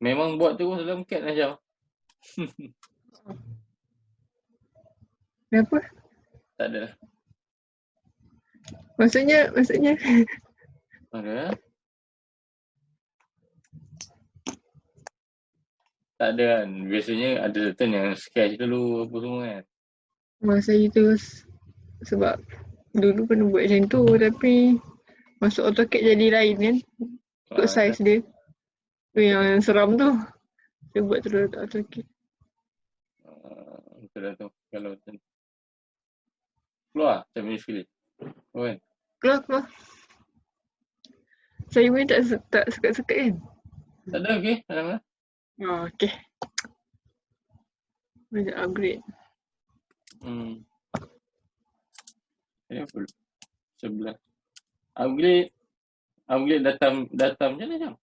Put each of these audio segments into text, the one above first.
Memang buat terus dalam cat Najam. Kenapa? Tak ada. Maksudnya Ada. Tak ada kan. Biasanya ada turn yang sketch dulu apa semua kan. masa itu sebab dulu pernah buat macam tu tapi masuk AutoCAD jadi lain kan. Ikut saiz dia. Tu yang seram tu. Dia buat terus AutoCAD. Betul lah tu. Kalau turn. Keluar saya punya sekali. Oh kan. Keluar. Saya pun tak sekat-sekat kan. Tak ada okey. Tak ada. Oh, okay. Macam upgrade. Ini apa? Sebelah. Upgrade data macam mana Jam?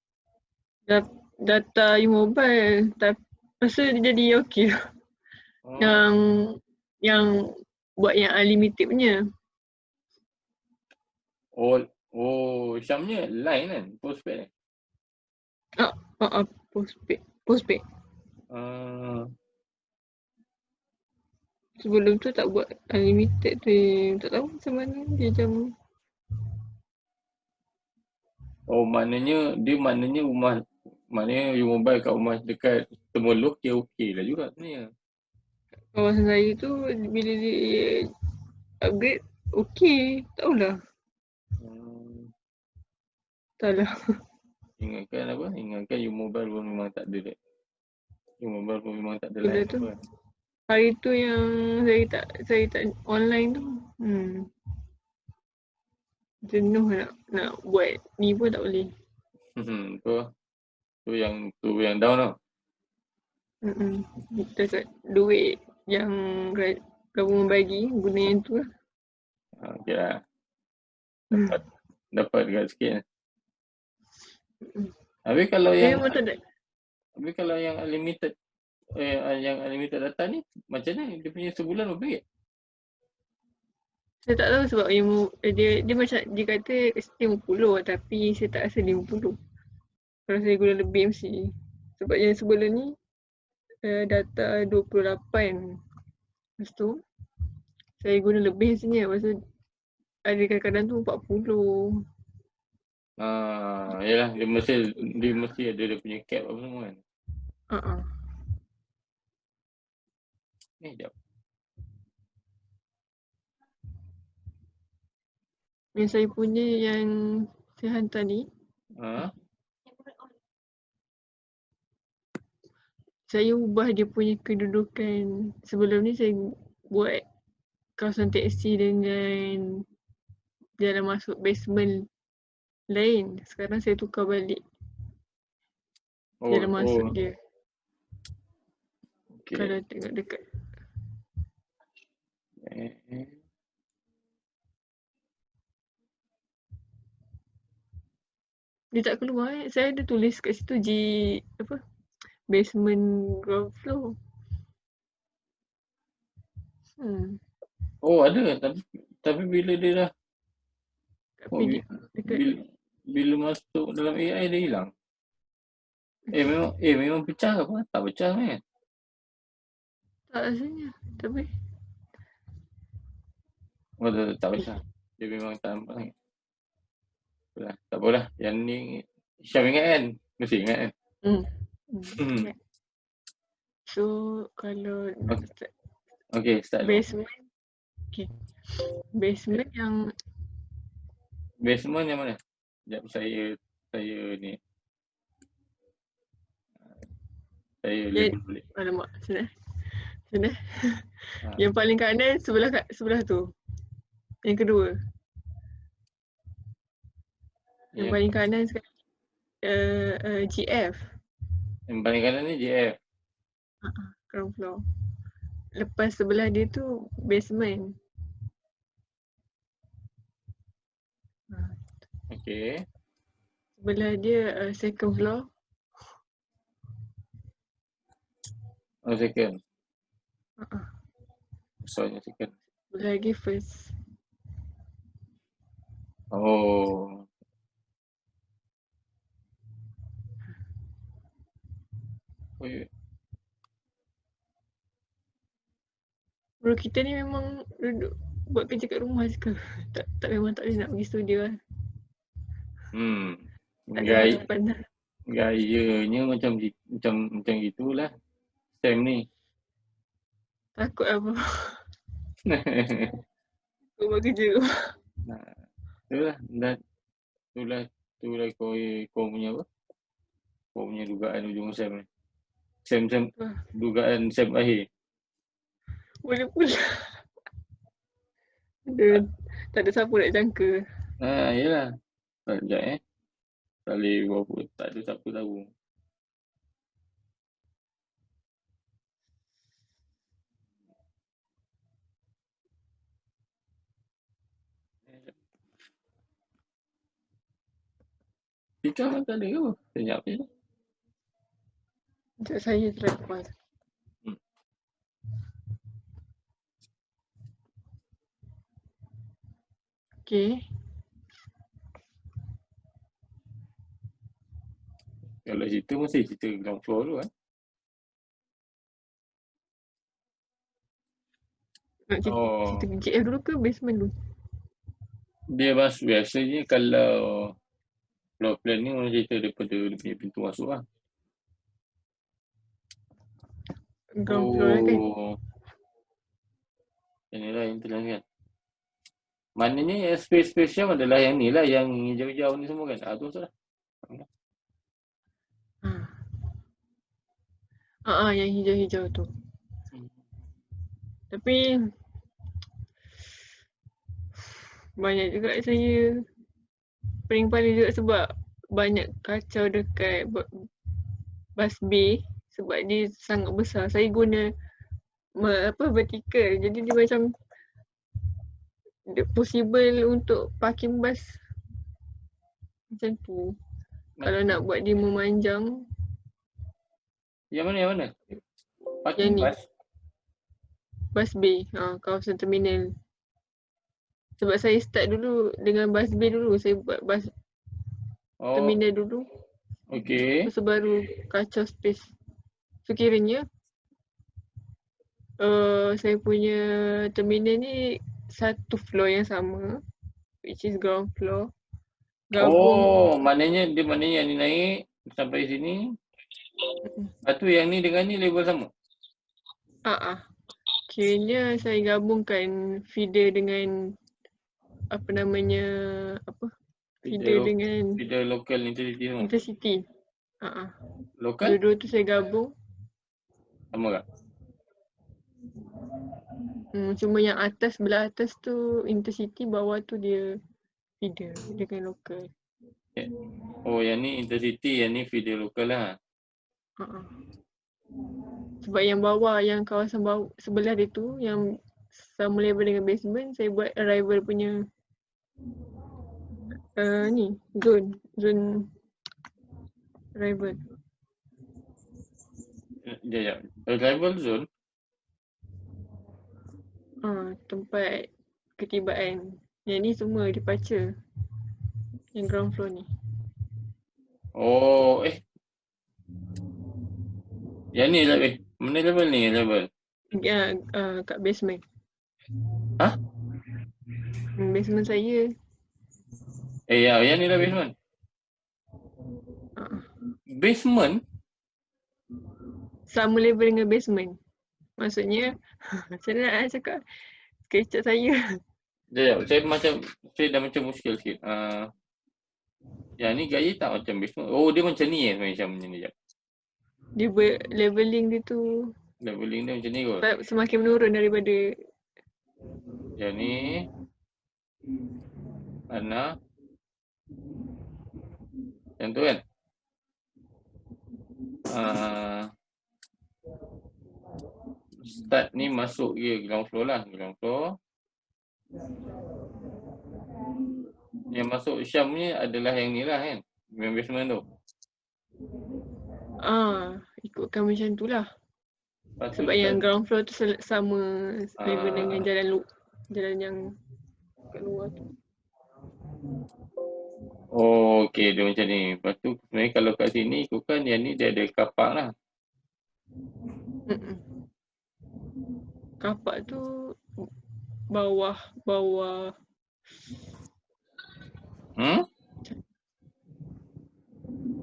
Data mobile tapi rasa dia jadi okey. Yang buat yang unlimited punya. Syamnya line kan? Postpaid kan? Postpaid. Sebelum tu tak buat unlimited tu. Tak tahu macam mana dia macam. Maknanya rumah, maknanya you mobile kat rumah dekat Temuluh dia okey lah juga sebenarnya. Kawasan saya tu bila dia upgrade okey. Tahulah. Taklah. Ingatkan you mobile pun memang tak ada dek. You mobile pun memang tak ada Bila line tu apa. hari tu yang saya tak online tu. Jenuh nak buat ni pun tak boleh. Tu yang down tau. Kita duit yang government bagi guna yang tu lah. Okey lah. Dapat dekat sikit lah. Habis kalau yang unlimited data ni macam mana dia punya sebulan berapa ringgit? Saya tak tahu sebab dia macam dia kata kasi 50 tapi saya tak rasa 50. Kalau saya guna lebih mesti. Sebab yang sebelum ni data 28. Lepas tu saya guna lebih sebenarnya. Lepas tu ada kadang-kadang tu 40. Yalah dia mesti ada dia punya cap apa semua kan. Ni jap. Yang saya punya yang saya hantar ni. Saya ubah dia punya kedudukan. Sebelum ni saya buat kawasan teksi dengan jalan masuk basement lain. Sekarang saya tukar balik jalan masuk dia. Okay. Kalau tengok dekat. Dia tak keluar Saya ada tulis kat situ basement ground floor. Ada tapi bila dia dah bila masuk dalam AI dia hilang. Memang pecah ke apa? Tak pecah kan? Tak rasanya. Tapi tak pecah. Dia memang tak nampak kan? Tak apalah. Yang ni Syam ingat kan? Mesti ingat kan? So kalau start basement. Basement yang mana? Sekejap saya ni. Saya label balik. Alamak, sudah. Yang paling kanan sebelah tu. Yang kedua. Yang paling kanan sekarang GF. Yang paling kanan ni GF. Ground floor. Lepas sebelah dia tu basement. Okay. Sebelah dia second floor. Second. Soalnya second. Sebelah lagi first. Oi, Bro kita ni memang duduk buat kerja kat rumah je ke? Tak memang tak boleh nak pergi studio lah. Tak ada Gay, harapan lah. gayanya macam gitulah Sam ni. Takut apa. Kau buat kerja rumah. Nah, itulah kau punya apa? Kau punya dugaan ujung Sam ni. Sam Wah, dugaan Sam akhir. boleh pula. Dia, tak ada siapa nak jangka. Yelah. Sekejap Kali berapa, tak ada siapa tahu. Kita tak ada ke apa? Senyap je. Sekejap saya try call. Okay. Kalau cerita mesti cerita ground floor dulu Nak cerita GF dulu ke basement dulu? Dia biasanya kalau floor plan ni orang cerita daripada dia punya pintu masuk lah. Ground floor lah kan? Inilah yang terangkan. Maknanya space Syam adalah yang ni lah, yang hijau-hijau ni semua kan. Tu salah. Yang hijau-hijau tu. Tapi banyak juga saya paling juga sebab banyak kacau dekat bus bay sebab dia sangat besar. Saya guna vertical. Jadi dia macam possible untuk parking bus macam tu. Kalau nak buat dia memanjang. Yang mana? Yang ni. Bus? Bus bay, kawasan terminal. Sebab saya start dulu dengan bus bay dulu. Saya buat bus terminal dulu. Okay. Lepas baru kacau space. So kiranya saya punya terminal ni satu floor yang sama, which is ground floor. Gabung. Maknanya yang ni naik sampai sini. Lepas tu yang ni dengan ni level sama? Kiranya saya gabungkan feeder dengan feeder dengan feeder local intercity semua? Intercity. Local? Dua-dua tu saya gabung. Sama tak? Cuma yang belah atas tu Intercity, bawah tu dia feeder dengan local. Yang ni Intercity, yang ni feeder local lah. Sebab yang bawah, yang kawasan bawah sebelah dia tu, yang sama level dengan basement, saya buat arrival punya zone arrival. Arrival zone? Tempat ketibaan. Yang ni semua departure. Yang ground floor ni. Yang ni lah mana level ni level? Kat basement. Basement saya. Yang ni lah basement. Basement? Sama level dengan basement. Maksudnya, macam mana nak cakap? Kecap saya. Saya dah macam muskil sikit. Yang ni gaya tak macam basement. Dia macam ni macam ni. Dia leveling dia tu. Leveling dia macam ni kot. Semakin menurun daripada. Yang ni. Mana? Yang tu kan? Start ni masuk dia ground floor lah. Ground floor. Yang masuk Syam ni adalah yang ni lah kan? Yang basement tu. Ikutkan macam tu lah. Sebab yang ground floor tu sama level dengan jalan yang kat luar tu. Okay, dia macam ni. Lepas tu sebenarnya kalau kat sini ikutkan yang ni dia ada kapak lah. Mm-mm. Kapak tu bawah Hmm?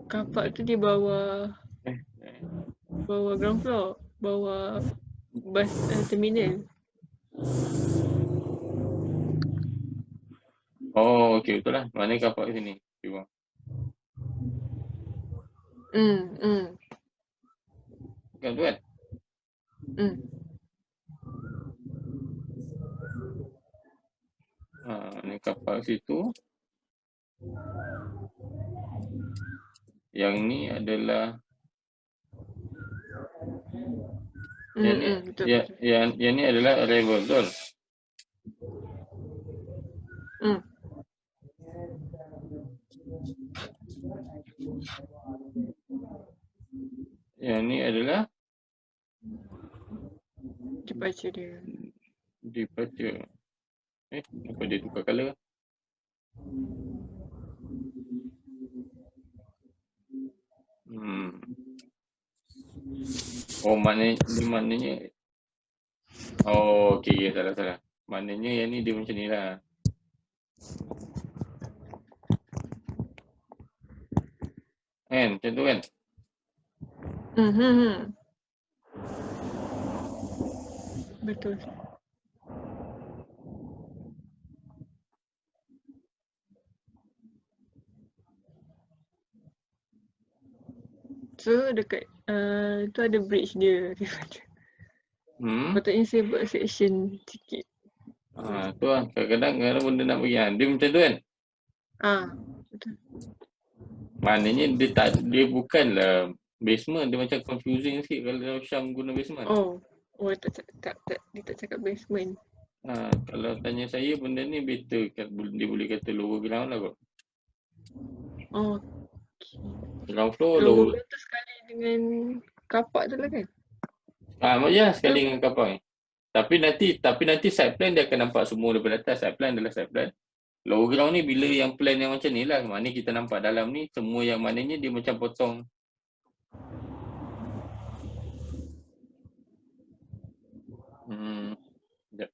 kapak tu di bawah Eh, ground floor, bawah bus terminal. Oh, okey, betul lah. Mana kapak sini? Cuba. Hmm. Bukan tu kan? Ni kapak situ. Yang ni adalah yang ni Betul. yang ni adalah arrival, betul? Yang ni adalah Departure dia. departure. Kenapa dia tukar colour? Oh, maknanya oh, okey, salah. Maknanya yang ni dia macam ni lah. Kan, macam tu kan? Betul. So dekat tu ada bridge dia. Patutnya saya buat section sikit. Tu lah. Kadang-kadang benda nak bagi. Dia macam tu kan? Betul. Maknanya dia bukanlah basement. Dia macam confusing sikit kalau Syam guna basement. Oh, dia tak cakap basement. Kalau tanya saya, benda ni better. Dia boleh kata lower ground lah kot. Oh, Ground floor, lower ground tu sekali dengan kapak tu lah kan? Ya, sekali dengan kapal ni. Tapi nanti side plan dia akan nampak semua daripada atas. Side plan adalah side plan. Lower ground ni bila yang plan yang macam ni lah. Maknanya kita nampak dalam ni semua yang maknanya dia macam potong. Sekejap.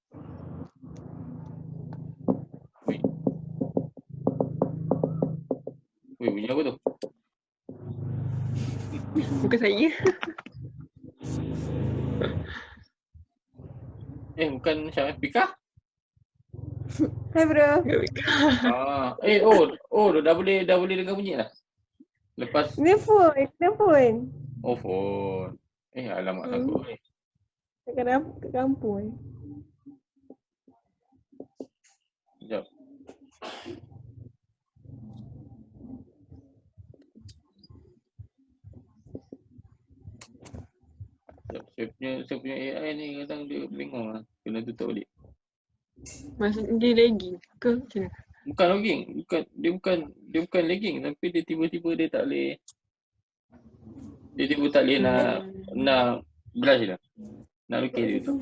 Bunyi apa tu? Bukan saya. Bukan Syam. Pika? Hai bro. Dah boleh dengar bunyi dah. Lepas Kena phone. oh, phone. Alamak takut ni. Kat kampung. Sekejap. Saya punya AI ni kadang dia bingung lah. Kena tutup balik. Maksudnya dia lagging ke macam mana? Bukan lagging. Dia bukan lagging. Tapi dia tiba-tiba dia tak boleh. Dia tiba tak boleh nak brush dah. Nak lukis dia tu.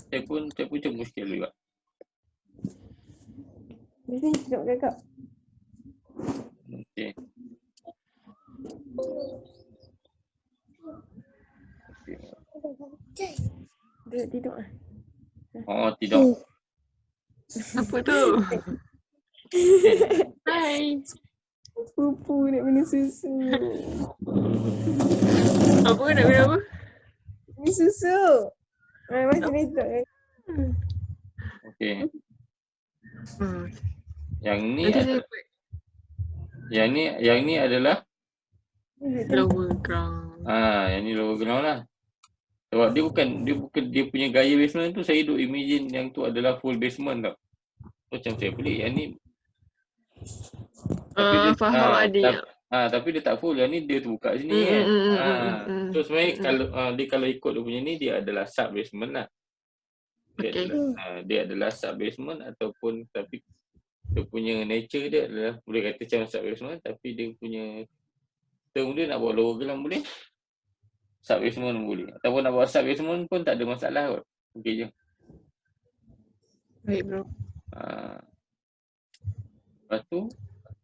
Saya pun macam muskil juga. Di sini sekejap kakak. Okey. Dia tidur lah. Tidur. Apa tu? Hai. Pupu nak minum susu. Apa nak minum apa? Minum susu. Macam itu kan. Okey. Yang ni adalah lower ground. yang ni lower ground lah. Sebab dia punya gaya basement tu saya duk imagine yang tu adalah full basement tau. Macam saya pelik yang ni. Faham adik. Tapi dia tak full. Yang ni dia terbuka sini kan. So sebenarnya kalau ikut dia punya ni dia adalah sub basement lah. Dia adalah sub basement ataupun tapi dia punya nature dia adalah boleh kata macam sub basement tapi dia punya term dia nak buat lower ground boleh. Sub basement boleh. Ataupun nak buat sub basement pun tak ada masalah kot. Okey je. Baik bro. Lepas tu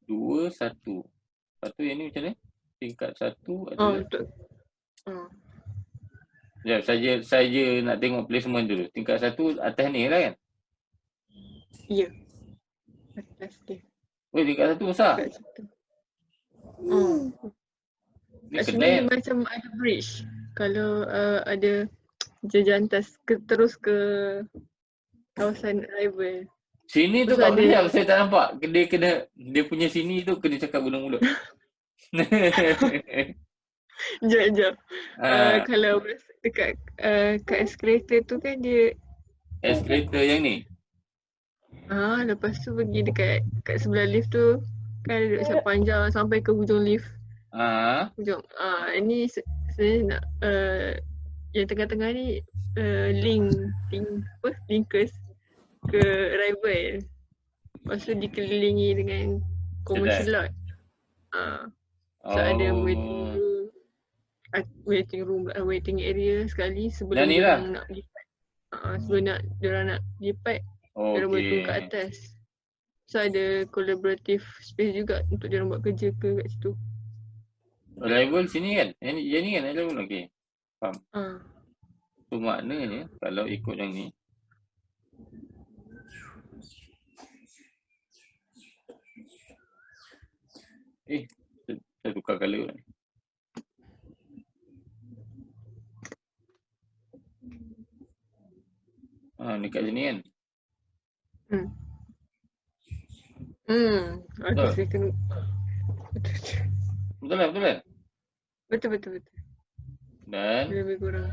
2, 1. Lepas tu yang ni macam ni? Tingkat 1 adalah Ah, Sekejap, saya nak tengok placement dulu. Tingkat 1 atas ni lah kan? ya. Atas dia. Weh, tingkat 1 besar. Kat situ. Ah. Ni Kat sini kedai dia kan? macam ada bridge. Kalau ada terus ke kawasan rival. Sini tu Lepas tu kat ada mana? Saya tak nampak. Dia punya sini tu kena cakap gunung mulut. Jap. Ah, Kalau dekat kat escalator tu kan dia eskalator yang ni. lepas tu pergi kat sebelah lift tu kan duduk panjang sampai ke hujung lift. Ah, Ini sebenarnya nak yang tengah-tengah ni linkers ke rival. Lepas tu dikelilingi dengan commercial kedai. lot. So ada Oh. waiting area sekali Yang sebelum ni lah. diorang nak lipat. Sebelum diorang nak lipat, diorang boleh turun kat Okey. atas. So ada collaborative space juga untuk diorang buat kerja kat situ. Arrival sini kan? Yang ni kan arrival. Okey. Faham. Ah. Tu maknanya kalau ikut yang ni. Saya tukar colour. Dekat sini kan? Aku Betul? saya kena Betul kan? betul. Dan Lebih kurang.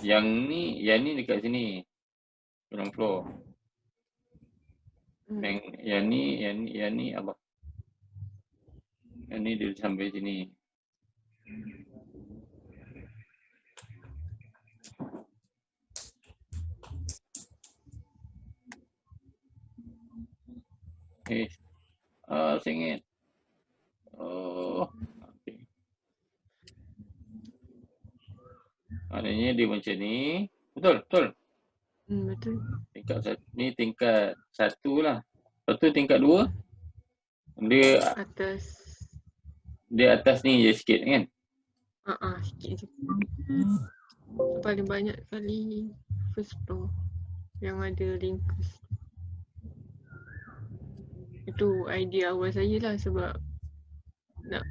yang ni dekat sini. Ground floor. Yang ni apa? Yang ni dia sampai sini. Saya ingat. Oh. Okay. Maknanya dia macam ni. Betul. Betul. Ni tingkat 1 lah. Lepas tu tingkat 2. Dia atas ni je sikit kan? Sikit je. Paling banyak kali first floor yang ada linkers. Itu idea awal saya lah sebab nak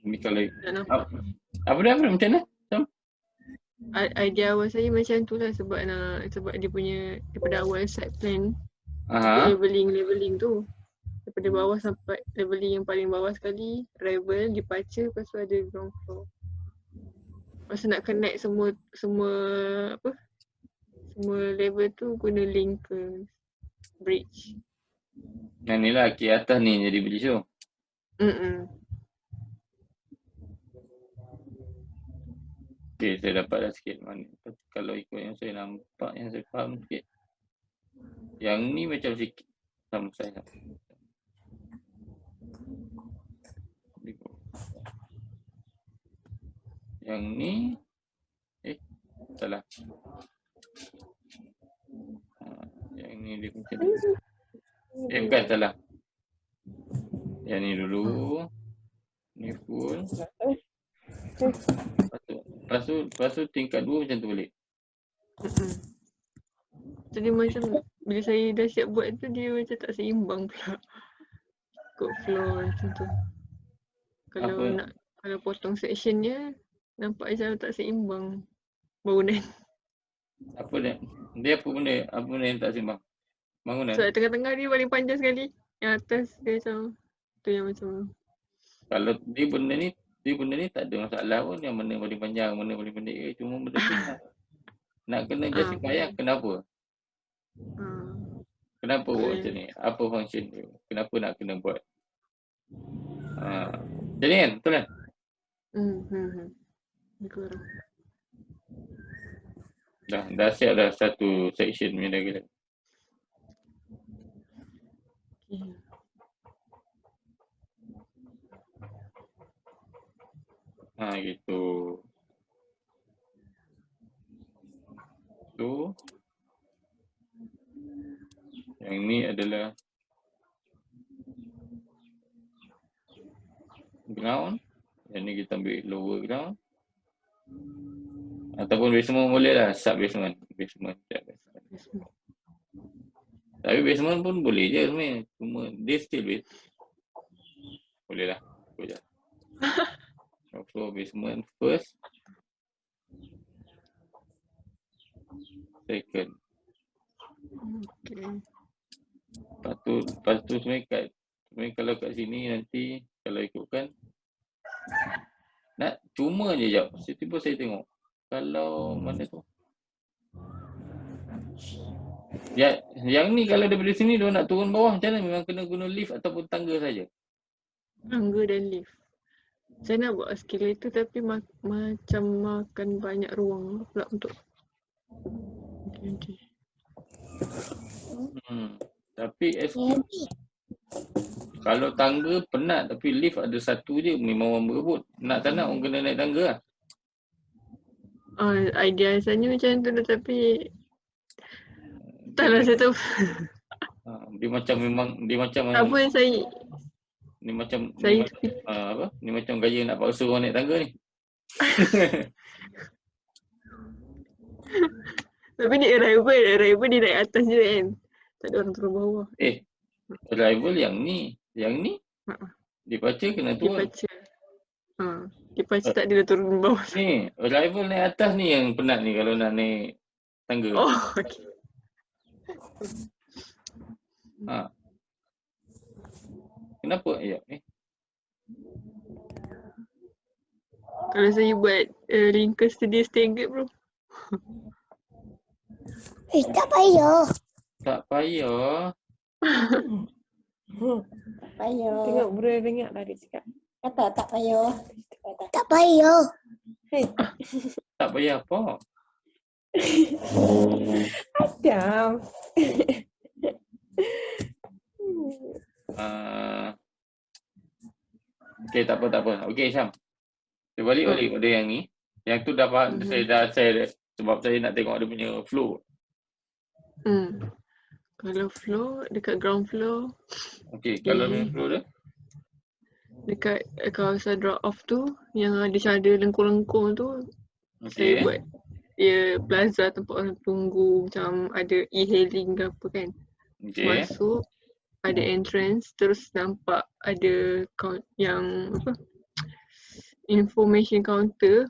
Ni kalau nak nampak. apa dia macam mana? Idea awal saya macam tu lah sebab dia punya daripada awal site plan leveling tu. Daripada bawah sampai leveling yang paling bawah sekali, rival, departure, lepas tu ada ground floor. Lepas tu nak connect semua level tu guna link ke bridge. Yang ni lah kiri atas ni jadi bridge tu. Okay, saya dapat dah sikit. Kalau ikut yang saya nampak, yang saya faham sikit. Yang ni macam sikit sama saya. Yang ni salah. Yang ni dia macam ni. Bukan salah. Yang ni dulu. Ni full. Lepas tu tingkat 2 macam tu balik. Jadi macam bila saya dah siap buat tu dia macam tak seimbang pula. Ikut floor macam tu. Kalau potong section dia nampak macam tak seimbang bangunan. Apa dia? Dia apa benda yang tak seimbang? Bangunan. So tengah-tengah dia paling panjang sekali. Yang atas dia macam tu yang macam. Kalau dia benda ni tak ada masalah pun, yang mana paling panjang, mana paling pendek. Cuma benda tu nak kena justify kenapa? Kenapa buat macam ni? Apa function dia? Kenapa nak kena buat? Jadi kan? Betul kan? Kurang. Dah siap dah satu section punya diagram. Gitu. Tu. Yang ni adalah ground. Yang ni kita ambil lower ground. Ataupun basement boleh lah, sub basement. Basement. Tapi basement pun boleh je sebenarnya. Cuma dia still boleh lah. Boleh lah. So basement first. Second. Okay. Lepas tu sebenarnya kalau kat sini nanti kalau ikutkan cuma je jap. Tiba saya tengok. Kalau mana tu? Yang ni kalau daripada sini dia nak turun bawah macam mana? Memang kena guna lift ataupun tangga saja. Tangga dan lift. Saya nak buat escalator tapi macam makan banyak ruang pula untuk. Okay. Tapi kalau tangga penat tapi lift ada satu je memang orang berebut. Nak tak nak orang kena naik tangga lah. Idea asalnya macam tu lah tapi taklah saya tahu. Dia macam Apa yang saya ni macam gaya nak paksa orang naik tangga ni. Tapi ni arrival dia naik atas je kan. Tak ada orang turun bawah. Arrival yang ni dibaca kena turun. Dibaca tak dia turun bawah. Ni arrival naik atas ni yang penat ni kalau nak naik tangga. Oh okey. Kenapa? Kalau saya buat ringkas tu dia setengah bro. Tak payah. Tak payah. Tengok bro dengar lah dia cakap. Kata tak payah. Tak payah. Tak payah apa? Adam. Okay, tak apa. Okay, Syam. Saya balik pada yang ni. Yang tu dah faham. Saya sebab saya nak tengok dia punya flow. Kalau floor dekat ground floor. Okay, kalau main flow dia? Dekat kawasan drop off tu yang ada lengkung-lengkung tu. Okay. Saya buat plaza tempat orang tunggu macam ada e-hailing ke apa kan. Okay. Masuk ada entrance terus nampak ada yang apa information counter,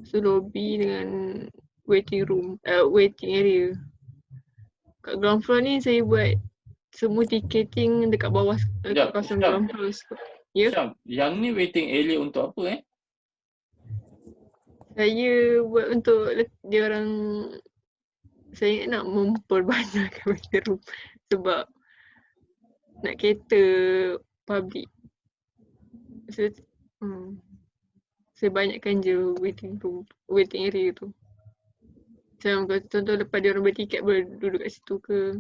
so lobby dengan waiting room, waiting area. Kat ground floor ni saya buat semua ticketing dekat bawah kawasan ground floor. Syam, yang ni waiting area untuk apa Saya buat untuk dia orang, saya nak memperbanyakkan waiting room sebab nak cater public. Saya banyakkan je waiting room, waiting area tu. Macam contoh lepas dia orang beli tiket boleh duduk kat situ ke.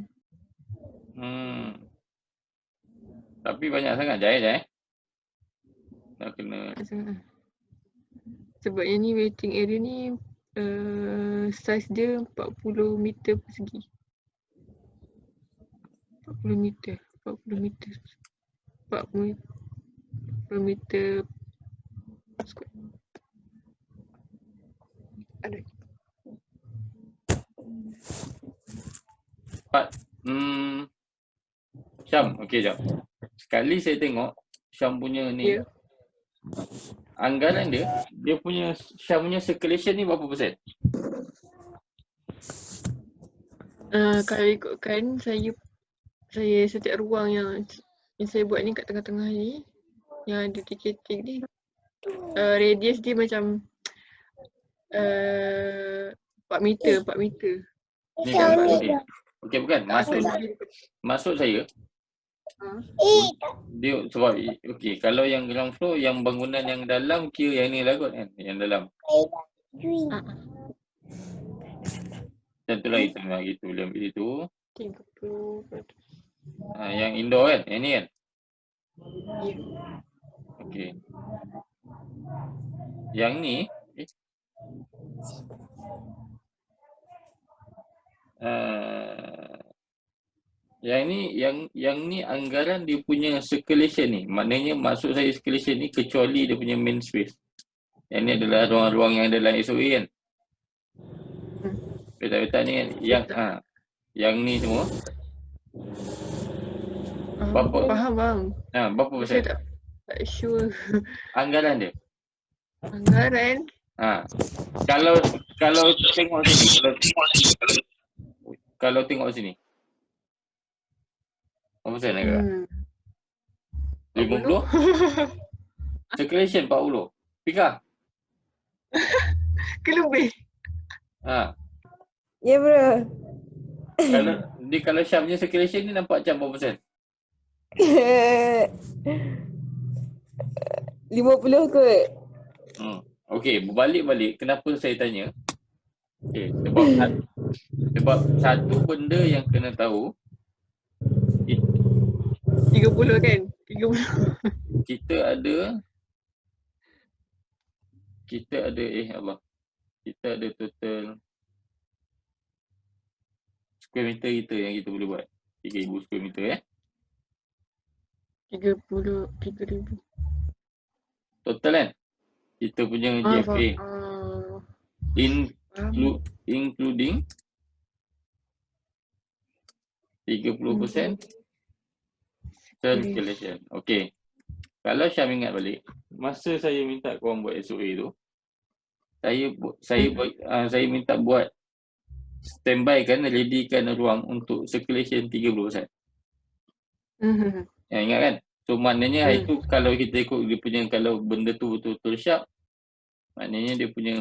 Tapi banyak sangat Jai. Nak kena. Sebab yang ni waiting area ni saiz dia 40 meter persegi. 40 meter square. Aduh. Syam, okey jap. Sekali saya tengok Syam punya ni. Anggaran dia punya Syam punya circulation ni berapa persen? Kalau ikutkan saya setiap ruang yang saya buat ni kat tengah-tengah ni yang ada ticketing ni, radius dia macam 4 meter. Ni kan 4 meter. Okey bukan. Maksud saya dia sebab okey kalau yang ground floor yang bangunan yang dalam kira yang ni lah kot kan, yang dalam. Tentulah itu lah gitu boleh ambil itu. 30. Yang indoor kan? Yang ni kan? Ya. Okey. Yang ni Yang ni anggaran dia punya circulation ni. Maknanya maksud saya circulation ni kecuali dia punya main space. Yang ni adalah ruang-ruang yang ada dalam SOA kan. Petak-petak ni kan. Yang ni semua. Berapa? Faham. Berapa persen? Saya tak sure. Anggaran dia. Anggaran. Kalau tengok sini. Kalau tengok sini. Berapa persen agak? 50? Circulation 40. Pika? Ke lebih? Ya bro. Kalau Syam punya circulation ni nampak macam berapa persen? 50 kot. Okey, berbalik-balik kenapa saya tanya? Okey, sebab satu benda yang kena tahu 30 kan? 30. kita ada Allah. Kita ada total square meter kita yang kita boleh buat. 3,000 square meter 3,000. Total kan? Kita punya GFA. Including 30% circulation. Okey. Kalau Syam ingat balik, masa saya minta korang buat SOA tu, saya minta buat standby kan, readykan ruang untuk circulation 30%. Ya, ingat kan? So maknanya hari tu kalau kita ikut dia punya, kalau benda tu betul-betul sharp, maknanya dia punya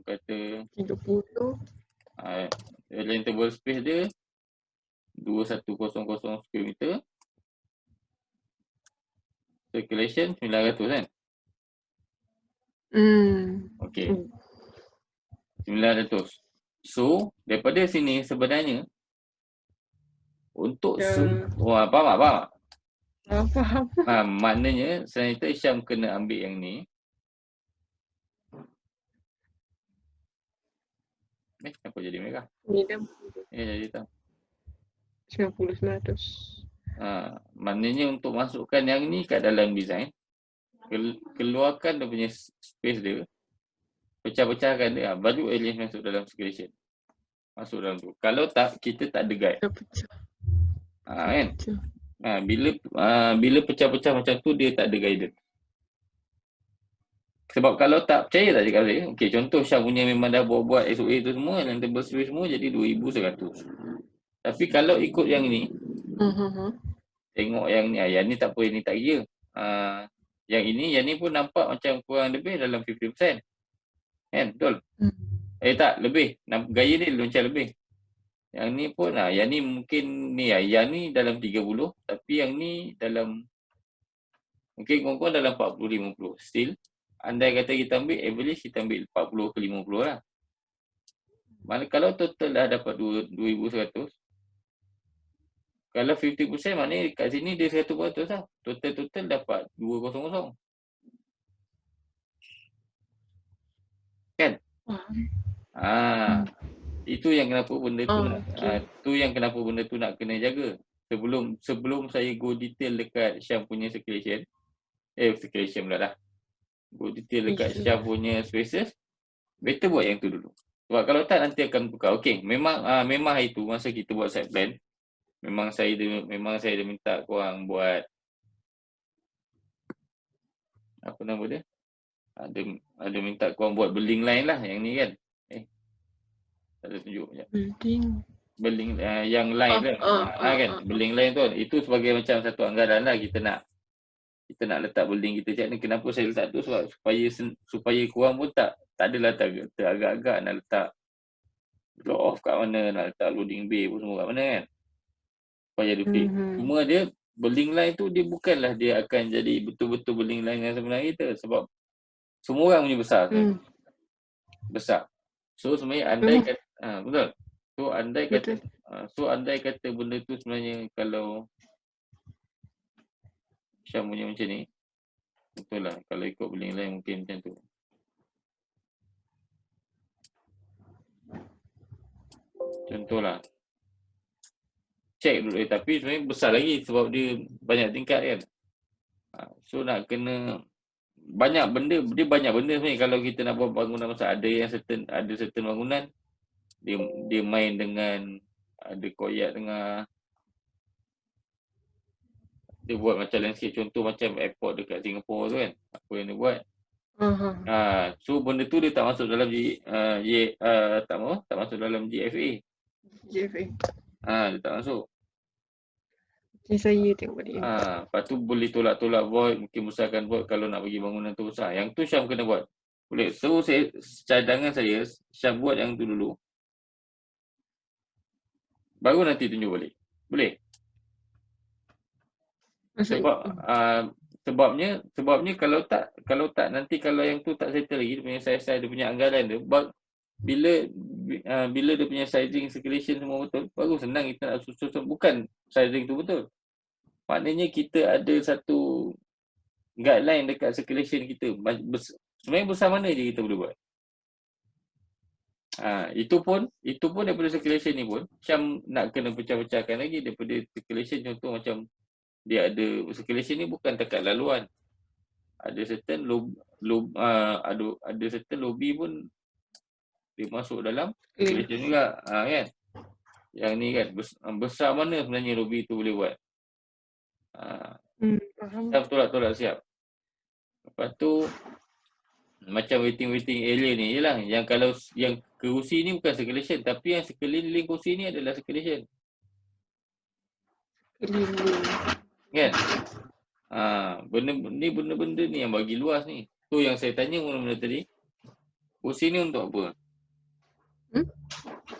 kata 30. rentable space dia 2100 square meter. Circulation 900 kan? Okey. 900. So, daripada sini sebenarnya untuk faham tak? Faham. Maknanya sebenarnya Syam kena ambil yang ni. Kenapa jadi merah? Ni dah Jadi hitam. 90-900. Maknanya untuk masukkan yang ni kat dalam design, keluarkan dia punya space dia, pecah-pecahkan dia, baru arrange masuk dalam circulation. Masuk dalam tu. Kalau tak, kita tak ada guide. Kan? Bila pecah-pecah macam tu, dia tak ada guidance. Sebab kalau tak percaya tak cakap saya. Okey, contoh Syam punya memang dah buat SOA tu semua, rentable space semua jadi 2,100. Tapi kalau ikut yang ni, tengok yang ni tak apa, yang ni tak kira. Yang ni pun nampak macam kurang lebih dalam 50%. Kan? Betul? Tak, lebih. Gaya dia macam lebih. Yang ni pun, yang ni mungkin ni, yang ni dalam 30, tapi yang ni dalam, mungkin kurang-kurang dalam 40-50. Still, andai kata kita ambil average, kita ambil 40 ke 50 lah. Mana kalau total dah dapat 2,100, kalau 50% maknanya kat sini dia 100% lah. Total dapat 200. Kan? Itu yang kenapa benda tu kenapa benda tu nak kena jaga. Sebelum saya go detail dekat Syam punya circulation pula dah. Go detail dekat Syam punya spaces, better buat yang tu dulu. Sebab kalau tak nanti akan tukar. Okey, memang hari tu masa kita buat site plan, memang saya dah minta korang buat apa nama dia? Ada minta korang buat building line lah yang ni kan. Ada tunjuk sekejap. Building yang line tu kan. Building line tu itu sebagai macam satu anggaran lah kita nak letak building kita macam ni. Kenapa saya letak tu? Sebab supaya korang pun tak adalah teragak-agak nak letak drop off kat mana, nak letak loading bay pun semua kat mana kan. Supaya dia fit. Cuma dia building line tu dia bukanlah dia akan jadi betul-betul building line yang sebenarnya kita. Sebab semua orang punya besar. Besar. So sebenarnya andai kata betul. So andai kata benda tu sebenarnya kalau Syam punya macam ni, betul lah. Kalau ikut building line mungkin macam tu. Contohlah check dulu. Tapi sebenarnya besar lagi sebab dia banyak tingkat kan. So nak kena banyak benda sebenarnya kalau kita nak buat bangunan besar. Ada certain bangunan dia main dengan ada koyak tengah, dia buat macam landscape, contoh macam airport dekat Singapura tu kan, apa yang dia buat. So benda tu dia tak masuk dalam tak masuk dalam GFA. GFA. Dia tak masuk. Macam saya tengok balik ni. Lepas tu boleh tolak void, mungkin besarkan void kalau nak bagi bangunan tu besar. Yang tu Syam kena buat. Boleh. So cadangan saya, Syam buat yang tu dulu. Baru nanti tunjuk balik. Boleh? Sebabnya kalau tak nanti kalau yang tu tak settle lagi, dia punya size dia punya anggaran dia, bila dia punya sizing circulation semua betul, baru senang kita nak susun. Bukan sizing tu betul, maknanya kita ada satu guideline dekat circulation kita. Sebenarnya besar mana je kita boleh buat. Itu pun daripada circulation ni pun Syam nak kena pecah-pecahkan lagi daripada circulation. Contoh macam dia ada circulation ni bukan dekat laluan. Ada certain ada certain lobby pun dia masuk dalam circulation juga. Kan? Yang ni kan besar mana sebenarnya lobby tu boleh buat. Faham. Tolak siap. Lepas tu macam waiting area ni jelah, yang kalau yang kerusi ni bukan circulation, tapi yang sekeliling kerusi ni adalah circulation. Kan? Benda-benda ni yang bagi luas ni. Tu yang saya tanya mula-mula tadi. Kerusi ni untuk apa?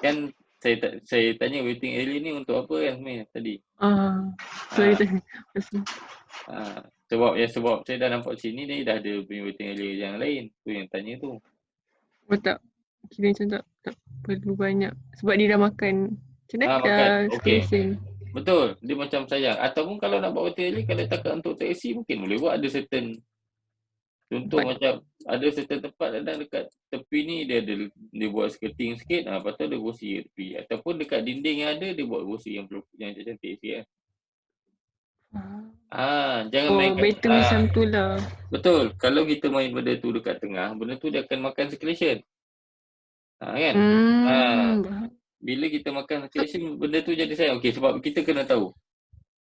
Kan saya tanya waiting area ni untuk apa kan sebenarnya tadi. Sorry tanya. Sebab saya dah nampak sini ni dah ada punya waiting area yang lain. Tu yang tanya tu. Tak. Kira macam tak perlu banyak. Sebab dia dah makan. Macam mana Makan. Okay. station. Betul. Dia macam sayang. Ataupun kalau nak buat waiting area, kalau takat untuk taxi mungkin boleh buat ada certain. Contoh macam ada certain tempat dekat tepi ni dia buat skirting sikit. Lepas tu ada kerusi tepi. Ataupun dekat dinding yang ada dia buat kerusi yang cantik sikit kan. Jangan main better macam tu lah. Betul. Kalau kita main benda tu dekat tengah, benda tu dia akan makan circulation. Kan? Bila kita makan circulation, benda tu jadi sayang. Okey, sebab kita kena tahu.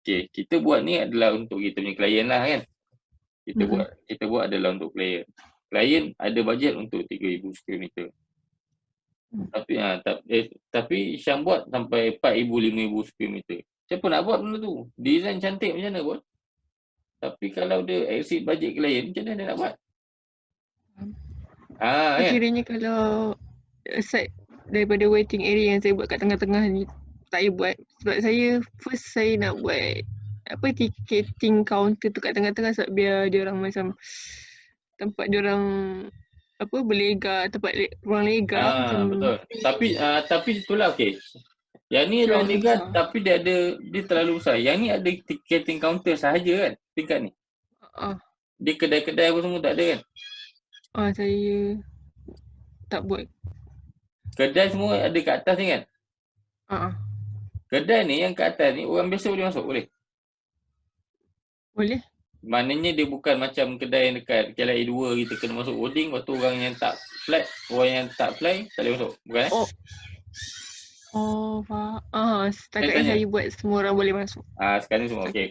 Okey, kita buat ni adalah untuk kita punya klien lah kan. Kita buat adalah untuk klien. Klien ada bajet untuk 3,000 square meter. Tapi Syam buat sampai 4,000, 5,000 square meter. Siapa nak buat benda tu? Design cantik macam mana buat? Tapi kalau dia exceed bajet klien, macam mana dia nak buat? Kan? Kiranya kalau aside daripada waiting area yang saya buat kat tengah-tengah ni, tak payah buat. Sebab saya nak buat ticketing counter tu kat tengah-tengah sebab biar dia orang macam tempat dia orang berlega, tempat ruang lega. Betul. Tapi itulah okey. Yang ni ruang lega tapi dia terlalu besar. Yang ni ada ticketing counter sahaja kan tingkat ni. Dia kedai-kedai apa semua tak ada kan? Saya tak buat. Kedai semua ada kat atas ni kan? Kedai ni yang kat atas ni orang biasa boleh masuk, boleh? Boleh. Maknanya dia bukan macam kedai yang dekat KLIA 2 kita kena masuk boarding, lepas tu orang yang tak fly tak boleh masuk, bukan? Setakat saya buat semua orang boleh masuk. Sekarang semua okey.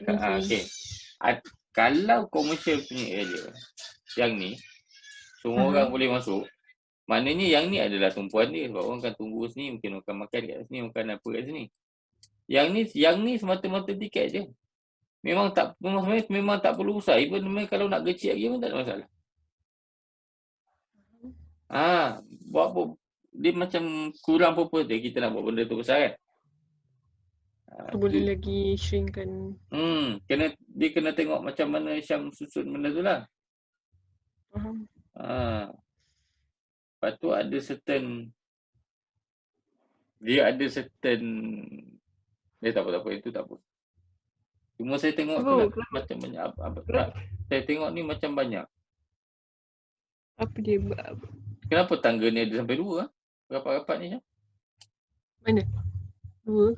Kalau commercial punya area yang ni semua orang boleh masuk, maknanya yang ni adalah tumpuan dia. Sebab orang akan tunggu sini, mungkin makan kat sini, makan apa kat sini. Yang ni semata-mata tiket je. Memang tak perlu usah. Even kalau nak kecil lagi pun tak ada masalah. Buat apa? Dia macam kurang purpose dia kita nak buat benda tu besar kan. Boleh lagi shrinkkan. Dia kena tengok macam mana Syam susun benda tu lah. Faham. Lepas tu ada certain tak apa, itu tak apa. Cuma saya tengok tu lah, macam banyak saya tengok ni macam banyak. Apa dia? Kenapa tangga ni ada sampai 2? Rapat-rapat ni Syam? Mana? 2?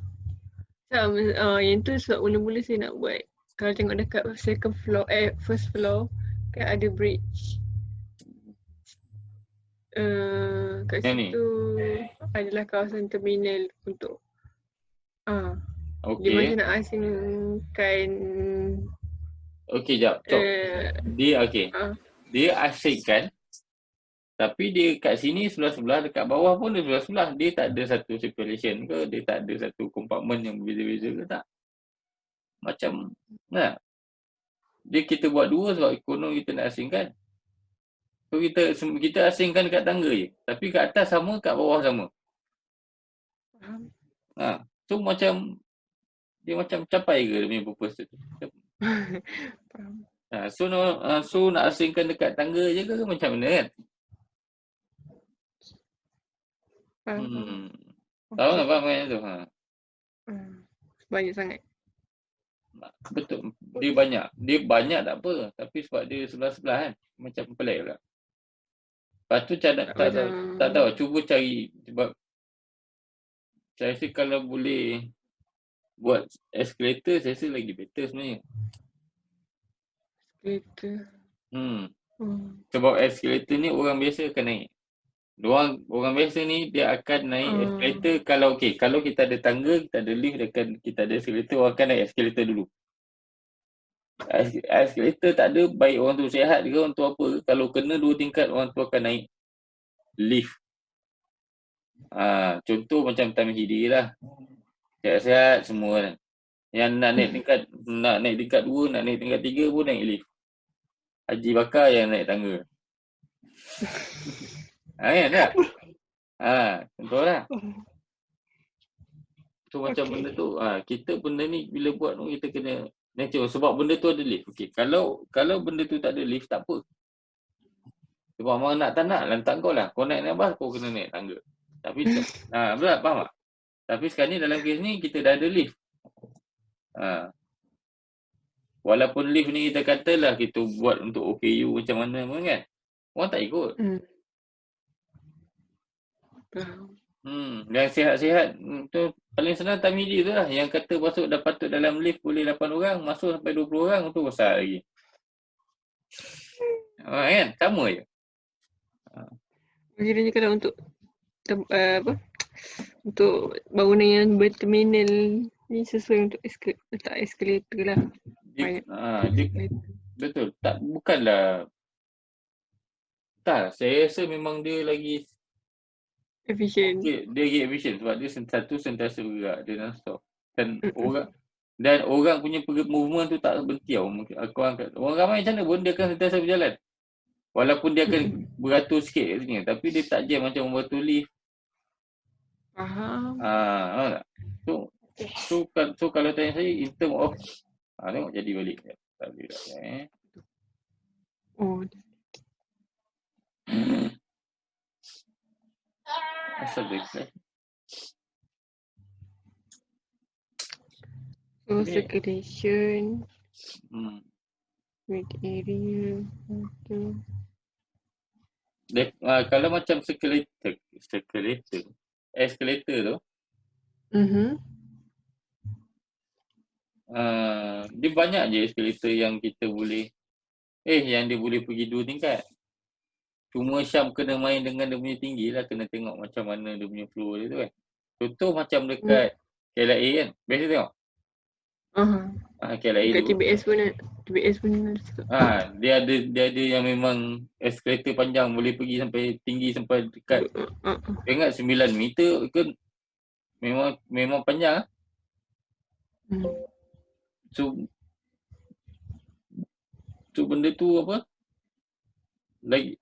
Yang tu sebab mula-mula saya nak buat. Kalau tengok dekat first floor kan ada bridge. Kat Yang ni. situ adalah kawasan terminal untuk dia Okey. macam nak asingkan Okey, jap. Stop. Dia okey. Dia asingkan. Tapi dia kat sini sebelah-sebelah, dekat bawah pun dia sebelah-sebelah. Dia tak ada satu separation ke? Dia tak ada satu kompartmen yang berbeza-beza ke tak? Macam, nah. Dia kita buat dua sebab ekonom kita nak asingkan. So kita asingkan dekat tangga je. Tapi kat atas sama, kat bawah sama. Faham. So macam, dia macam capai ke dia punya purpose tu? Faham. So nak asingkan dekat tangga je ke macam mana kan? Faham. Tahu tak faham kan tu? Banyak sangat. Betul. Dia banyak tak apa. Tapi sebab dia sebelah-sebelah kan. Macam pelik pula. Lepas tu tak tahu. Cuba cari. Sebab saya rasa kalau boleh buat escalator, saya rasa lagi better sebenarnya. Escalator. Sebab escalator ni orang biasa akan naik. Orang biasa ni dia akan naik escalator kalau kita ada tangga, kita ada lift, kita ada escalator, orang akan naik escalator dulu. Escalator tak ada, baik orang tu sihat ke, orang tu apa ke, kalau kena 2 tingkat, orang tu akan naik lift. Contoh macam Tamhidi lah. Sihat-sihat semua kan. Yang nak naik tingkat 2, nak naik tingkat 3 pun naik lift. Haji Bakar yang naik tangga. Kan tak? Contoh lah. So macam benda tu, kita benda ni bila buat tu kita kena natural sebab benda tu ada lift. Okey, kalau benda tu tak ada lift tak apa. Sebab orang nak tak nak lantak kau lah. Kau naik bas kau kena naik tangga. Tapi betul faham tak? Tapi sekarang ni dalam kes ni kita dah ada lift. Walaupun lift ni kita katalah kita buat untuk OKU macam mana pun kan. Orang tak ikut. Yang sihat-sihat tu paling senang Tamhidi tu lah. Yang kata dah patut dalam lift boleh 8 orang, masuk sampai 20 orang tu besar lagi. Kan? Sama je. Kiranya kalau untuk untuk bangunan yang berterminal ni sesuai untuk letak eskalator lah. Betul. Bukanlah. Tak, saya rasa memang dia lagi efisien. Dia lagi efisien sebab dia sentiasa bergerak, dia non-stop. Dan orang punya movement tu tak berhenti tau. Orang ramai macam mana pun dia akan sentiasa berjalan. Walaupun dia akan beratur sikit kat sini, tapi dia tak jam macam beratur lift. Faham. So kalau tanya saya in term of tengok jadi balik. Tak boleh tak asal backslash. So circulation. With area. Kalau macam escalator tu. Dia banyak je escalator yang kita boleh yang dia boleh pergi 2 tingkat. Cuma Syam kena main dengan dia punya tinggi lah, kena tengok macam mana dia punya flow dia tu kan. Contoh macam dekat KLIA kan, biasa tengok. KLIA dekat TBS pun dia ada yang memang escalator panjang boleh pergi sampai tinggi sampai dekat ingat 9 meter ke, memang panjang. So benda tu apa lagi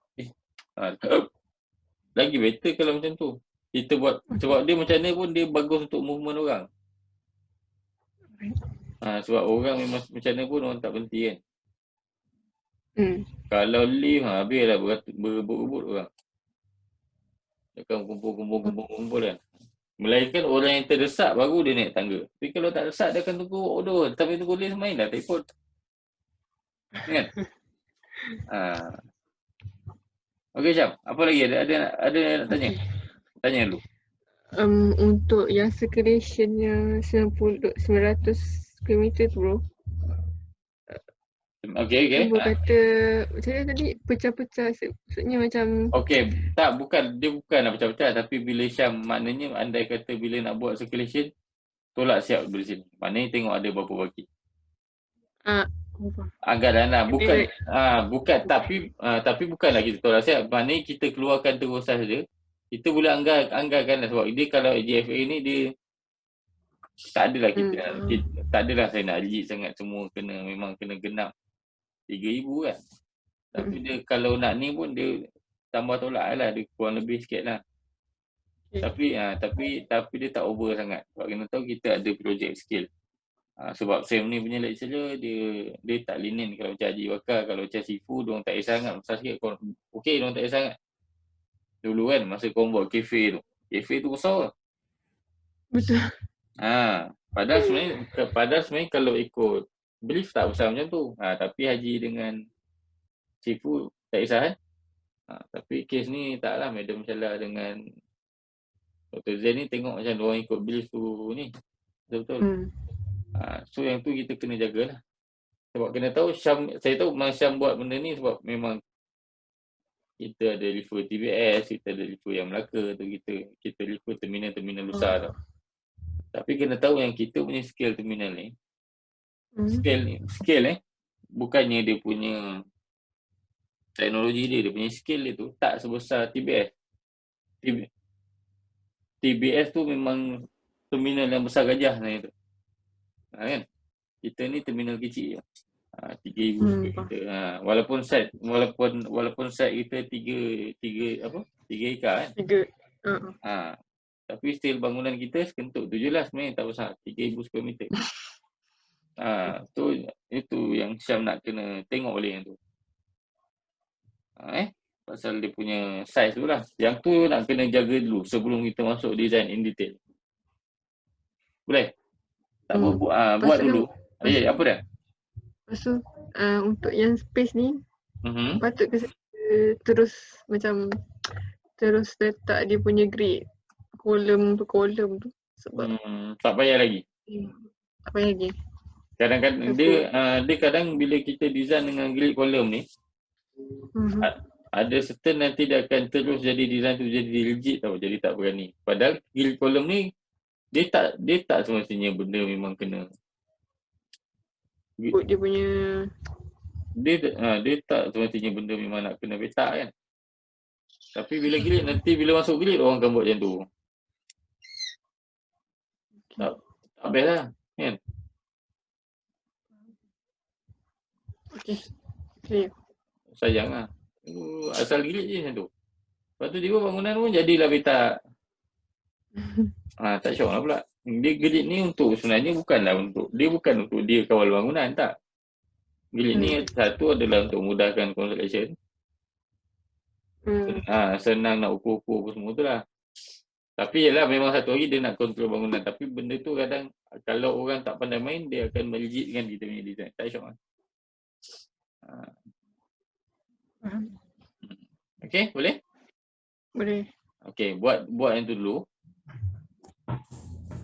better kalau macam tu kita buat, sebab dia macam mana pun dia bagus untuk movement orang. Sebab orang memang macam mana pun orang tak berhenti kan. Kalau lift habislah berebut-rebut orang. Takkan kumpul kan. Melainkan orang yang terdesak baru dia naik tangga. Tapi kalau tak desak dia akan tunggu order. Tapi tunggu lift main dah telefon. Kan? Okey Syam, apa lagi ada nak tanya? Tanya dulu. Untuk yang circulationnya 900 km tu bro. Okay. Kan bro kata, macam mana tadi, pecah-pecah. Maksudnya macam, Okay, tak, dia bukan nak pecah-pecah, tapi bila Syam, maknanya andai kata bila nak buat circulation, tolak siap dari sini. Maknanya tengok ada berapa baki. apa? Anggaran lah, bukan Dia- bukan tapi bukanlah kita tolak siap. Maknanya kita keluarkan terusan saja. Kita boleh anggarkan lah, sebab dia kalau JFA ni dia tak adalah tak adalah saya nak rigid sangat, semua memang kena genap 3,000 kan. Tapi dia kalau nak ni pun dia tambah tolak lah, dia kurang lebih sikit lah. Okay. Tapi dia tak over sangat. Sebab kena tahu kita ada project skill. Sebab Sam ni punya lecturer dia tak linen kalau macam Haji Bakar, kalau macam Sifu diorang tak kisah sangat, besar sikit okey, diorang tak kisah sangat. Dulu kan masa kau buat kafe tu besar. Betul. Padahal sebenarnya kalau ikut brief tak besar macam tu. Tapi Haji dengan Sifu tak kisah kan. Tapi kes ni taklah, Madam Syala dengan Dr. Zain ni tengok macam diorang ikut brief tu ni. Betul-betul. So yang tu kita kena jagalah. Sebab kena tahu saya tahu Syam buat benda ni sebab memang kita ada refer TBS, kita ada refer yang Melaka tu, kita refer terminal besar tu. Tapi kena tahu yang kita punya scale terminal ni, scale bukannya dia punya teknologi dia punya scale dia tu tak sebesar TBS. TBS tu memang terminal yang besar gajah sebenarnya tu. Kan? Kita ni terminal kecil je. 3,000 kita. Walaupun site kita 3 ekar kan. 3. Tapi still bangunan kita sekentuk tu je lah sebenarnya, tak besar. 3,000 square meter. Itu yang Syam nak kena tengok balik yang tu. Pasal dia punya size tu lah. Yang tu nak kena jaga dulu sebelum kita masuk design in detail. Boleh? Tak buat dulu. Apa dah? Lepas tu, untuk yang space ni, patut ke terus letak dia punya grid kolom per kolom tu, sebab tak payah lagi. Tak payah lagi. Kadang-kadang dia kadang bila kita design dengan grid kolom ni, ada certain nanti dia akan terus jadi design tu jadi rigid tau, jadi tak berani. Padahal grid kolom ni dia tak semestinya benda memang kena dia punya dia tak semestinya benda memang nak kena petak kan. Tapi bila grid, nanti bila masuk grid orang akan buat macam tu. Tak best lah kan. Okay. Sayang lah. Asal grid je macam tu. Lepas tu tiba bangunan pun jadilah petak. Tak syok lah pula. Dia grid ni sebenarnya bukan untuk dia kawal bangunan, tak. Grid ni satu adalah untuk mudahkan construction. Senang nak ukur-ukur apa semua tu lah. Tapi yelah, memang satu hari dia nak kontrol bangunan. Tapi benda tu kadang kalau orang tak pandai main, dia akan merigidkan kita punya design. Tak syok lah. Okay, boleh? Boleh. Okay, buat yang tu dulu.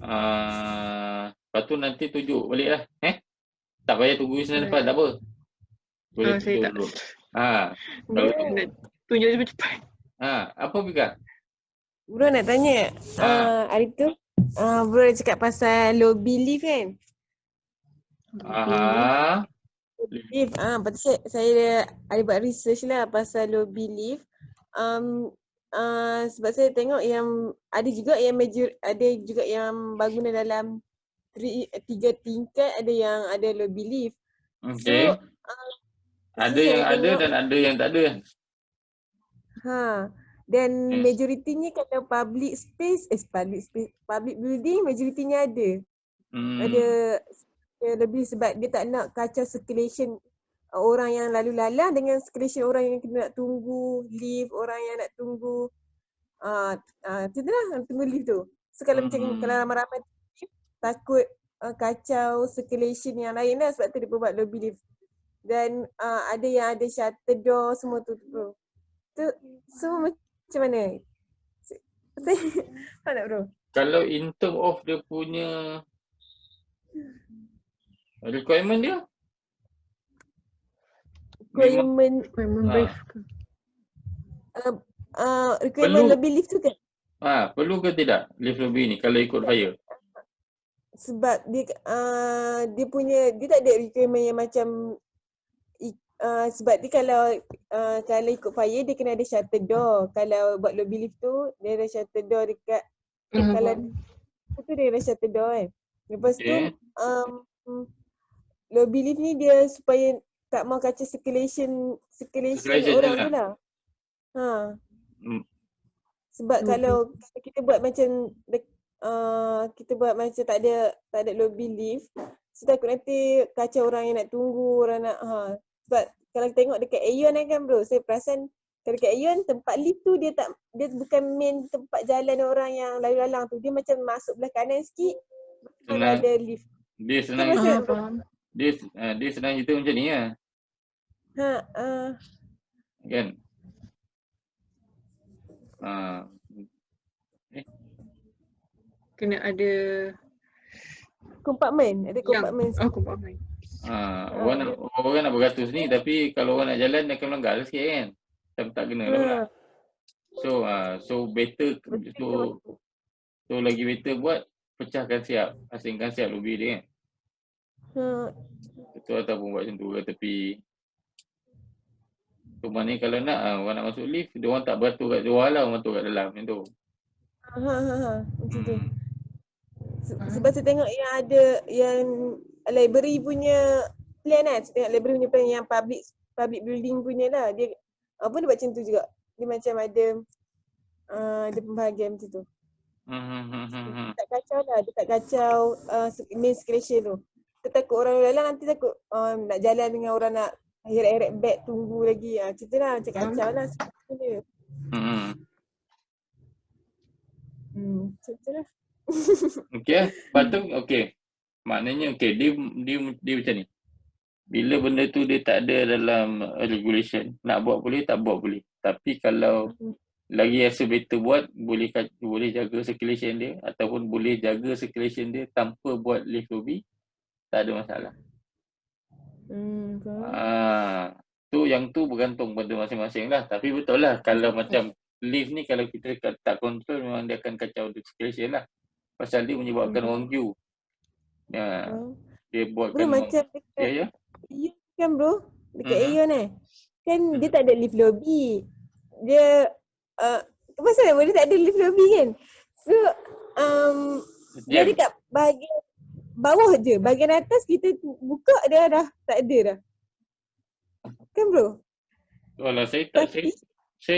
Lepas tu nanti tunjuk balik lah. Tak payah tunggu Isnin depan, tak apa. Boleh tunjuk dulu. Kalau nak tunjuk cepat-cepat. Apa Bika? Bro nak tanya, hari tu bro dah cakap pasal lobby lift kan? Lift, lepas tu saya ada buat research lah pasal lobby lift. Sebab saya tengok yang ada juga yang bangunan dalam 3 tingkat, ada yang ada lobby lift. Okay. So, ada yang ada dan ada yang tak ada. Dan majoritinya kalau public building majoritinya ada. Ada lebih sebab dia tak nak kacau circulation orang yang lalu lalang dengan circulation orang yang kena nak tunggu lift, orang yang nak tunggu macam tu lah, tunggu lift tu. So kalau macam kalau ramai-ramai takut kacau circulation yang lain lah, sebab tu dia buat lobby lift. Dan ada yang ada shutter door semua tu bro. Tu semua macam mana? Saya tak nak bro. Kalau in term of dia punya requirement dia memang Requirement brief ke? requirement Perlu. lebih leave tu kan? perlu ke tidak leave lebih ni kalau ikut fire? Sebab dia punya dia tak ada requirement yang macam sebab dia kalau ikut fire dia kena ada shutter door. Kalau buat lobby lift tu dia ada shutter door dekat kalau tu dia ada shutter door kan. Lepas tu Okay. lobby lift ni dia supaya tak mau kacau circulation orang lah. tu lah. Hmm. Sebab kalau kita buat macam kita buat macam tak ada lobby lift, saya takut nanti kacau orang yang nak tunggu, orang nak sebab kalau kita tengok dekat Aeon kan bro, saya perasan kalau dekat Aeon tempat lift tu dia bukan main tempat jalan orang yang lalu-lalang tu. Dia macam masuk belah kanan sikit mana ada lift. Dia senang Faham. dia senang cerita macam ni lah. Kan? Kena ada kompartmen, ada kompartmen. kompartmen. Orang nak beratus ni tapi kalau orang nak jalan dia akan melanggar sikit kan. Tak kena lah pula. So better so lagi better buat pecahkan siap, asingkan siap lobby dia kan. Betul ataupun buat macam tu ke tepi. So maknanya kalau nak orang nak masuk lift, dia orang tak beratur kat luar lah, orang beratur kat dalam macam tu. Macam tu. Sebab saya tengok yang ada yang library punya plan kan. Saya tengok library punya plan yang public building punya lah. Dia dia buat macam tu juga. Dia macam ada pembahagian macam tu. Dia tak kacau lah. Dia tak kacau main circulation tu. Kita takut orang lain nanti takut nak jalan dengan orang nak heret-heret beg tunggu lagi. Macam tu lah. Macam kacau lah sebenarnya. Macam tu lah. Okay, lepas tu maknanya dia macam ni. Bila benda tu dia tak ada dalam regulation, nak buat boleh, tak buat boleh. Tapi kalau lagi rasa better buat, boleh jaga circulation dia ataupun boleh jaga circulation dia tanpa buat lift lobby, tak ada masalah. Yang tu bergantung pada masing-masing lah. Tapi betul lah kalau macam lift ni kalau kita tak control memang dia akan kacau circulation lah. Pasal dia menyebabkan orang queue. Dia buatkan bro, macam dekat Aeon kan bro, dekat Aeon kan dia tak ada lift lobby. Dia pasal dia tak ada lift lobby kan. So dia dekat bahagian bawah je. Bahagian atas kita buka dia dah tak ada dah. Kan bro? Walah saya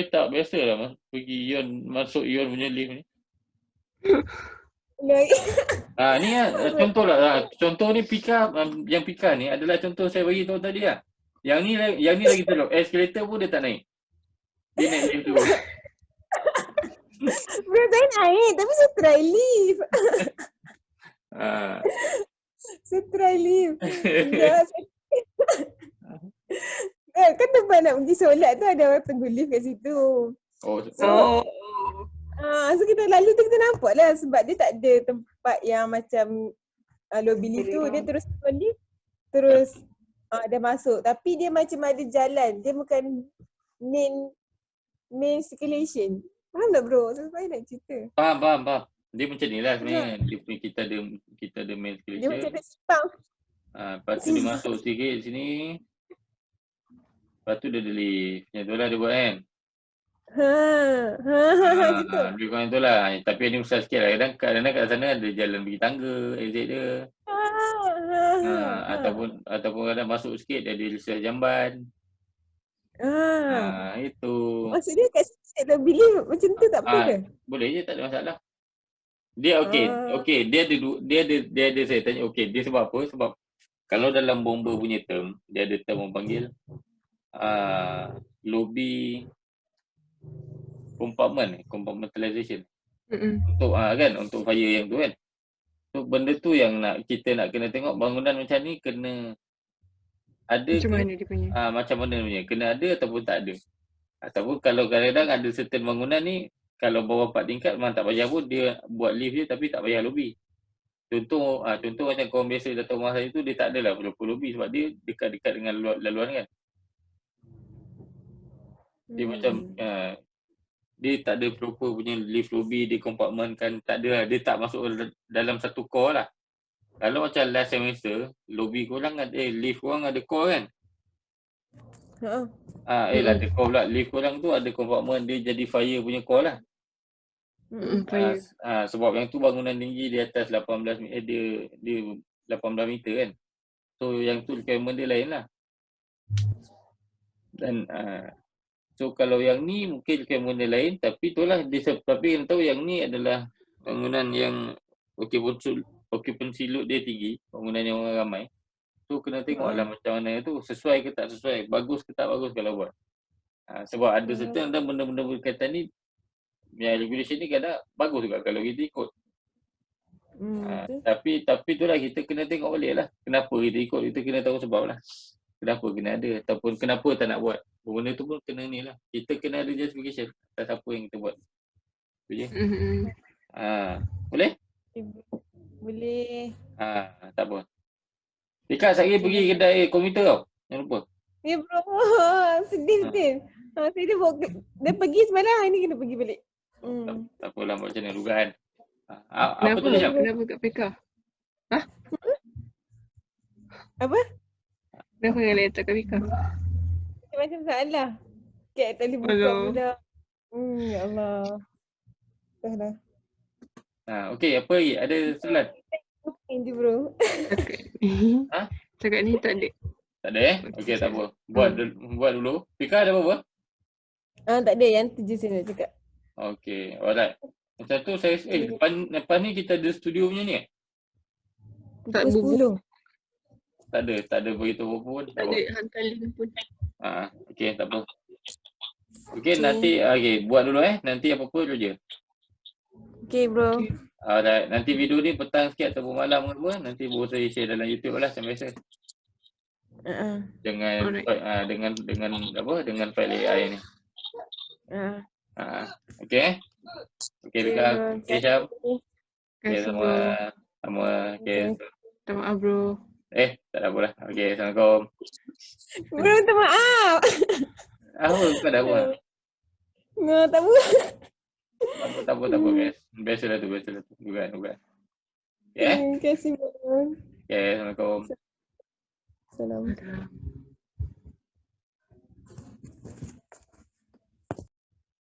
tak biasa lah pergi Aeon, masuk Aeon punya lift ni. Ni contoh lah. Contoh ni Pika, yang Pika ni adalah contoh saya bagi tahu tadi lah. Yang ni lagi teruk. Escalator pun dia tak naik. Dia naik lift tu. Bro, saya naik tapi saya try lift. Saya try lift. Kan tempat nak pergi solat tu ada orang tunggu lift kat situ. So kita lalu tu kita nampak lah sebab dia tak ada tempat yang macam lobby lift tu. Dia terus lift terus dia masuk. Tapi dia macam ada jalan. Dia bukan main circulation. Faham tak bro? Saya nak cerita. Faham. Dia macam ni lah sebenarnya. Kita ada main circulation. Dia macam ada simpang. Lepas tu dia masuk sikit sini. Lepas tu dia ada lift. Macam tu lah dia buat kan. Gitu. Lebih kurang tu lah. Tapi ada besar sikit lah. Kadang-kadang kat sana ada jalan pergi tangga, exit dia. Ataupun kadang masuk sikit dia ada lisah jamban. Itu. Maksudnya kat situ lobby lift macam tu tak apa ke? Boleh je, tak ada masalah. Dia okey. Dia ada saya tanya dia sebab apa? Sebab kalau dalam bomber punya term, dia ada term orang panggil lobby compartmentalization. Untuk untuk fire yang tu kan. So benda tu yang kita nak kena tengok bangunan macam ni kena ada macam mana dia punya. Macam mana punya. Kena ada ataupun tak ada. Ataupun kalau kadang-kadang ada certain bangunan ni kalau bawah 4 tingkat memang tak payah pun dia buat lift je tapi tak payah lobby. Contoh macam kawan biasa datang rumah saya tu dia tak adalah perlu lobby sebab dia dekat-dekat dengan laluan kan. Dia macam dia tak ada proper punya lift lobby, dia compartmentkan, tak ada lah. Dia tak masuk dalam satu core lah. Kalau macam last semester, lobby korang ada, lift korang ada core kan? Ada core pula. Lift korang tu ada compartment, dia jadi fire punya core lah. Fire. Sebab yang tu bangunan tinggi di atas 18 dia 18 meter kan. So yang tu requirement dia lain lah. Dan so kalau yang ni mungkin requirement dia lain, tapi itulah tapi yang tahu yang ni adalah bangunan yang occupancy load dia tinggi, bangunan yang orang ramai. So kena tengoklah macam mana tu, sesuai ke tak sesuai, bagus ke tak bagus kalau buat. Sebab ada certain benda-benda berkaitan ni yang regulation ni kadang bagus juga kalau kita ikut. Tapi itulah kita kena tengok balik lah. Kenapa kita ikut, kita kena tahu sebab lah. Kenapa kena ada ataupun kenapa tak nak buat. Benda tu pun kena ni lah. Kita kena ada justification atas apa yang kita buat. Tu je. Boleh? Boleh. Tak apa. Ika sekali pergi kedai komputer tau. Jangan lupa. Ya bro. Sedih. Saya dia pergi semalam, hari ni kena pergi balik. Tak apalah, buat macam mana juga kan. Apa tu Jam? Kenapa kat PK? Apa? Kenapa yang letak kat PK? Macam salah. Kat tadi buka budak. Ya Allah. Dah. Okey, apa lagi? Ada soalan? Ini bro. Cakap ni tak ada. Tak ada Okey, tak apa. Buat dulu. Pika ada apa-apa? Tak ada, yang tu je saya nak cakap. Okey, alright. Macam tu saya lepas ni kita ada studio punya ni Tak Pukul 10. Tak ada beritahu apa pun. Tak ada hantar link pun. Okey, tak apa. Okey, nanti buat dulu nanti apa-apa tu je. Okey bro. Alright, nanti video ni petang sikit ataupun malam ke apa, nanti baru saya share dalam YouTube lah macam biasa. Dengan file AI ni. Okey. Okey, Bika. Okey, Syam. Okey, sama. Okey. Minta maaf bro. Tak ada apa lah. Okey, Assalamualaikum. Bro, minta maaf. Kau dah buat. Tak buat. Tak apa, guys. Biasalah tu. Bukan. Terima kasih bro. Okey, Assalamualaikum. Salam.